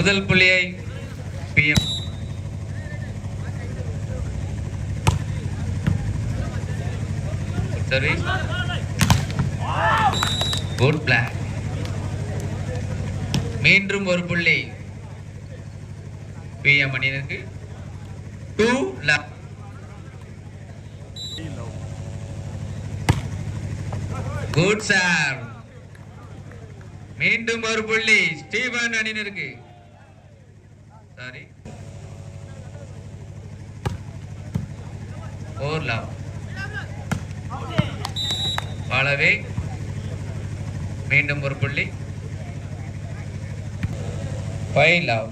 முதல் புள்ளியை PM service good black. மீண்டும் ஒரு புள்ளி PM அணியினருக்கு 2 love. Good sir. மீண்டும் ஒரு புள்ளி ஸ்டீவன் அணியினருக்கு. Sorry 4 love. பாலவே மீண்டும் ஒரு புள்ளி 5 love.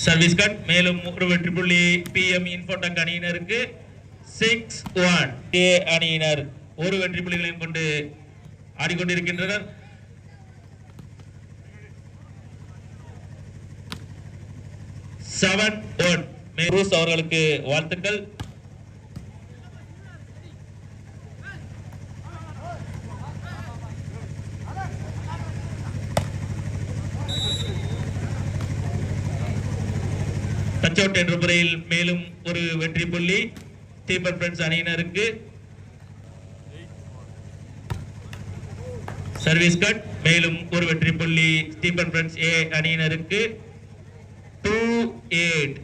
Service cut. மேலும் ஒரு வெற்றி புள்ளி PM இன்ஃபோடெக் அணியினருக்கு 6-1. A அணியினர் ஒரு வெற்றி புள்ளிகளையும் கொண்டு ஆடிக்கொண்டிருக்கின்றனர். மேரூஸ் அவர்களுக்கு வாழ்த்துக்கள். டச் அவுட் என்ற முறையில் மேலும் ஒரு வெற்றி புள்ளி ஸ்டீபன் பிரெண்ட்ஸ் அணியினருக்கு. Service cut. மேலும் ஒரு வெற்றி புள்ளி ஸ்டீபன் பிரெண்ட்ஸ் A அணியினருக்கு 2-8.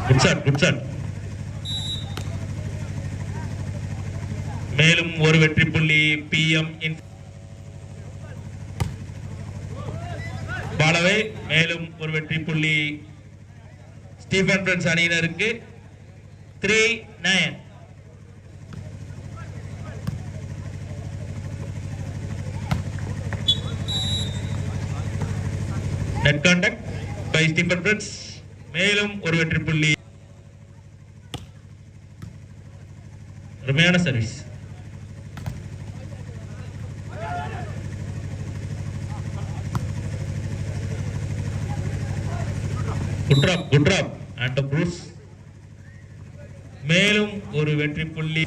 Good shot. மேலும் ஒரு வெற்றி புள்ளி PM பாலவே. மேலும் ஒரு வெற்றி புள்ளி ஸ்டீபன் பிரெண்ட்ஸ் அணியினருக்கு 3-9. Net contact by Stephen friends. மேலும் ஒரு வெற்றி புள்ளி. அருமையான service. Good drop and Bruce. மேலும் ஒரு வெற்றி புள்ளி.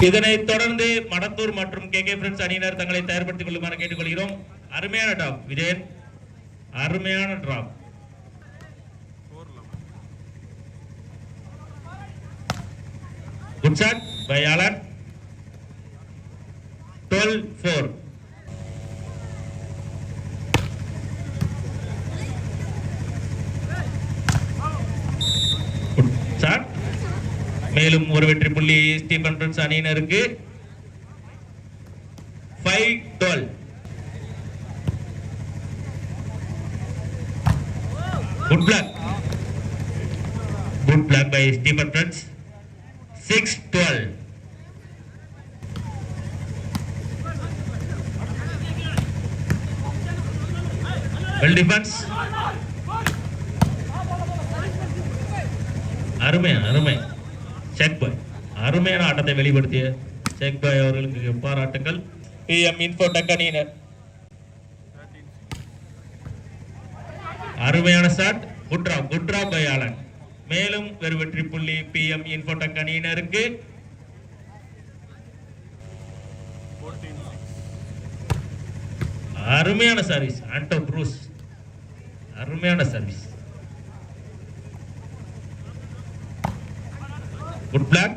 இதனைத் தொடர்ந்து மடத்தூர் மற்றும் KK ஃப்ரெண்ட்ஸ் அணியினர் தங்களை தயார்படுத்திக் கொள்ளுமாறு கேட்டுக்கொள்கிறோம். அருமையான டாப் விஜயன், அருமையான drop. Good shot by Allen. 12-4. மேலும் ஒரு வெற்றி புள்ளி ஸ்டீபன் பிரெண்ட்ஸ் அணியினருக்கு 5-12. Good block by Stephen friends. 6-12. Well defence. அருமை செக் பாய். அருமையான ஆட்டத்தை வெளிப்படுத்திய செக் பாய் அவர்களுக்கு பாராட்டுங்கள். PM இன்ஃபோடெக் அணியினர் அருமையான shot. Good drop by Alan. மேலும் ஒரு வெற்றி புள்ளி PM இன்ஃபோடெக் அணியினருக்கு. அருமையான சர்வீஸ் ஆண்டோ ப்ரூஸ். அருமையான சர்வீஸ். Good block.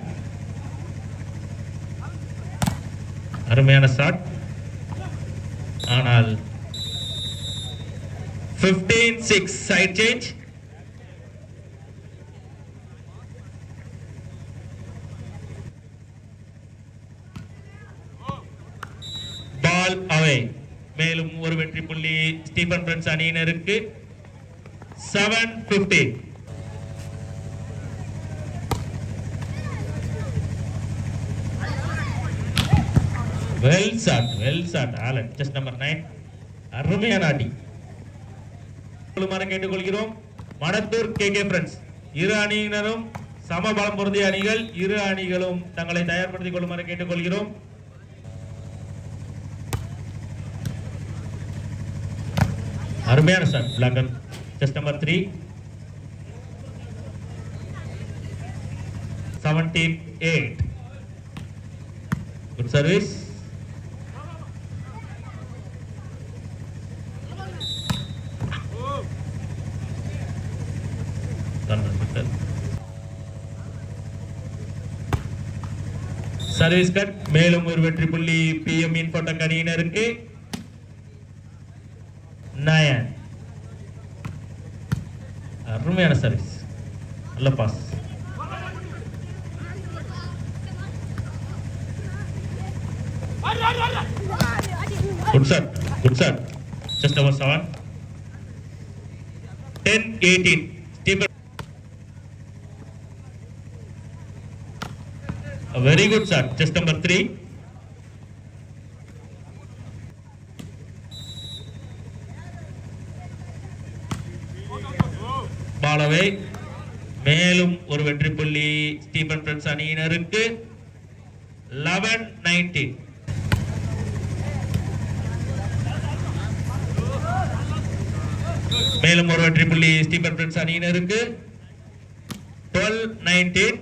அருமையான ஷாட். ஆனால் 15-6 சைட் சேஞ்ச். பால் அவே. மேலும் ஒரு வெற்றி புள்ளி ஸ்டீபன் பிரெண்ட்ஸ் அணியினருக்கு. 7-15. Well shot Allen. Just number 9. அருமையான ஆடி. கேட்டுக்கொள்கிறோம். மடத்தூர் KK ஃப்ரெண்ட்ஸ் இரு அணியினரும் சமபலம் பொருந்திய அணிகள். இரு அணிகளும் தங்களை தயார்படுத்திக் கொள்ளுமாறு கேட்டுக்கொள்கிறோம். அருமையான ஷாட். பிளாங்கன் Just number 3. 17-8. Good service. Service cut. மேலும் ஒரு வெற்றி புள்ளி பிஎம் இன்ஃபோடெக் அணியினருக்கு. 9. அருமையான சர்வீஸ், நல்ல pass. Good shot, good shot. Just number 7. 10-18. Stephen. A very good shot. Just number 3. Ball away. மேலும் ஒரு வெற்றி புள்ளி ஸ்டீபன் பிரெண்ட்ஸ் அணியினருக்கு. 11-19. மேலும் ஒரு வெற்றி புள்ளி ஸ்டீபன் பிரெண்ட்ஸ் அணியினருக்கு. 12-19.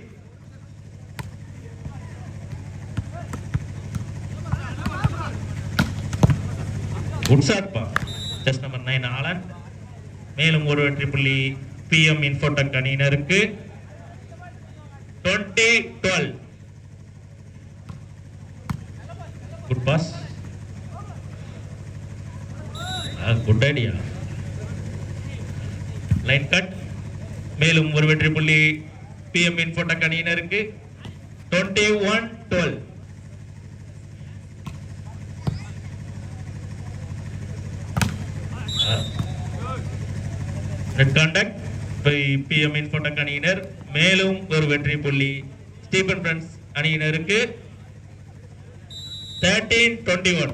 குட் ஷாட் பா. Just number 9 Allen. மேலும் ஒரு வெற்றி புள்ளி பிஎம் இன்ஃபோடெக் அணியினருக்கு. 20-12. Good pass, good idea. Line cut. மேலும் ஒரு வெற்றி புள்ளி பிஎம் இன்ஃபோடெக் அணியினருக்கு. 21-12. Net contact by PM Infotech அணியினர். மேலும் ஒரு வெற்றி புள்ளி ஸ்டீபன் பிரெண்ட்ஸ் அணியினருக்கு. 13-21.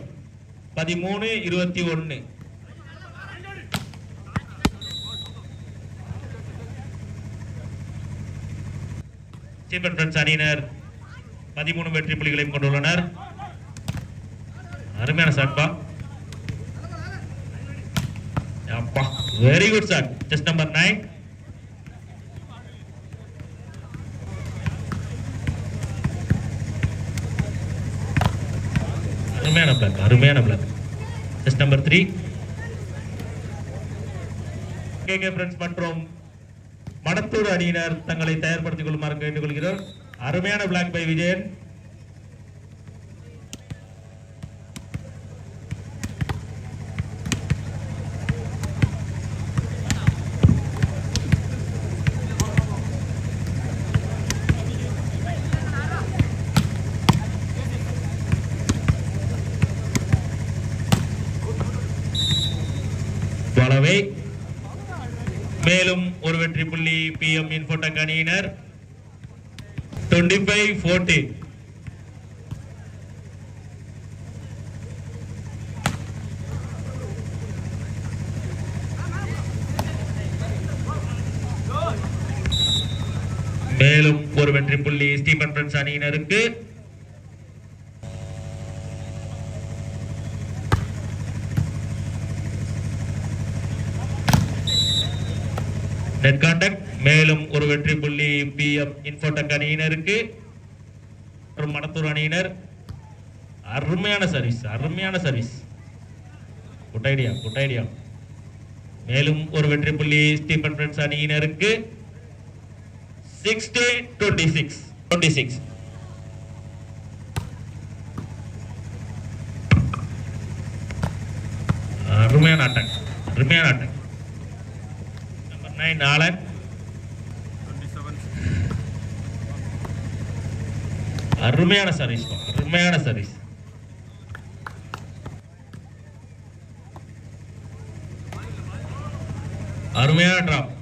13-21. ஸ்டீபன் பிரெண்ட்ஸ் அணியினர் 13 வெற்றி புள்ளிகளையும் கொண்டுள்ளனர். அருமையான ஷாட் பா. அப்பா, very good shot. Just number 9. அருமையான பிளாக், அருமையான block. Just number 3. KK friends மற்றும் மடத்தூர் அணியினர் தங்களை தயார்படுத்திக் கொள்ளுமாறு கேட்டுக்கொள்கிறோம். அருமையான பிளாக் பை விஜயன். பலவை. மேலும் ஒரு வெற்றி புள்ளி பிஎம் இன்ஃபோடெக் அணியினர். 25-14. மேலும் ஒரு வெற்றி புள்ளி ஸ்டீபன் பிரெண்ட்ஸ் அணியினருக்கு. Net contact. மேலும் ஒரு வெற்றி புள்ளி பிஎம் இன்ஃபோடெக் அணியினருக்கு. மடத்தூர் அணியினர். அருமையான சர்வீஸ், அருமையான service. Good idea, good idea. மேலும் ஒரு வெற்றி புள்ளி ஸ்டீபன் பிரெண்ட்ஸ் அணியினருக்கு. 16-26. அருமையான அட்டாக், அருமையான அட்டாக். Number 9 Allen. அருமையான சர்வீஸ், அருமையான சர்வீஸ். அருமையான டிராப்.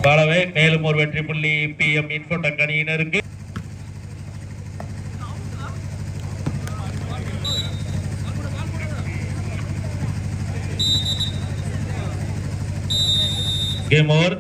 பாலவே. மேலும் ஒரு வெற்றி புள்ளி பிஎம் இன்ஃபோடெக் அணியினருக்கு. Game over